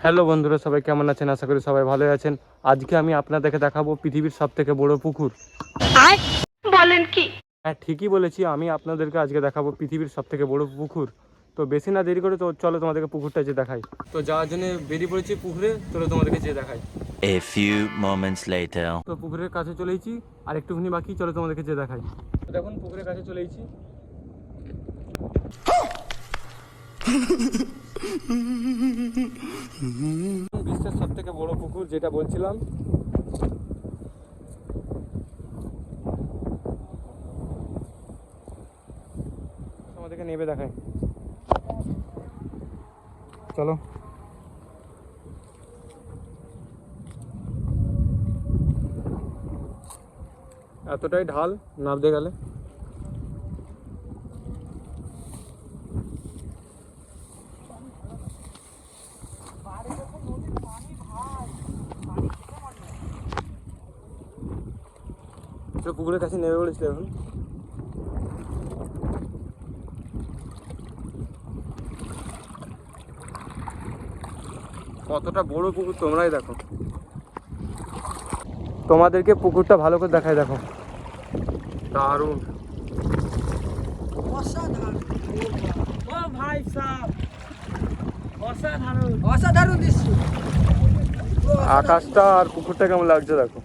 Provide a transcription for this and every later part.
Hello বন্ধুরা, সবাই কেমন আছেন? আশা করি সবাই ভালো আছেন। আজকে আমি আপনাদেরকে দেখাবো পৃথিবীর সবথেকে বড় পুকুর। বলেন কি? হ্যাঁ, ঠিকই বলেছি, আমি আপনাদেরকে আজকে দেখাবো পৃথিবীর সবথেকে বড় পুকুর। তো বেশি না দেরি করে তো চলো তোমাদেরকে পুকুরটা যে দেখাই। তো যাওয়ার জন্য বেরিয়ে পড়েছি পুকুরে, চলো তোমাদেরকে যে দেখাই। A few moments later. তো পুকুরের কাছে চলেইছি, আর একটুখানি বাকি, চলো তোমাদেরকে যে দেখাই। তো দেখুন পুকুরের কাছে চলেইছি। বিশ্বের সব থেকে বড় পুকুর যেটা বলছিলাম। তোমাদেরকে নেবে দেখাই, চলো। এতটাই ঢাল নামতে গেলে। পুকুরের কাছে নেমে পড়েছিল এখন। কতটা বড় পুকুর তোমরাই দেখো। তোমাদেরকে পুকুরটা ভালো করে দেখাই, দেখো দারুণ। অসাধারণ দৃশ্য। আকাশটা আর পুকুরটা কেমন লাগছে দেখো।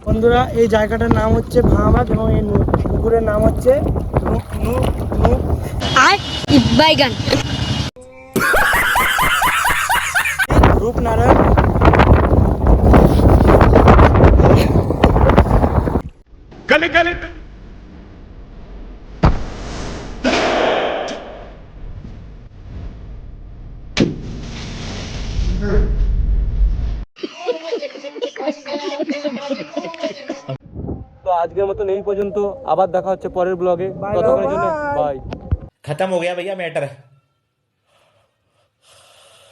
বন্ধুরা, এই জায়গাটার নাম হচ্ছে ভাঙামাঠ এবং এই পুকুরের নাম হচ্ছে বাইগান। রূপনারায়ণ। गले गले তো আজকের মতন এই পর্যন্ত, আবার দেখা হচ্ছে পরের ব্লগে। ততক্ষণের জন্য বাই। खत्म हो गया भैया मैटर।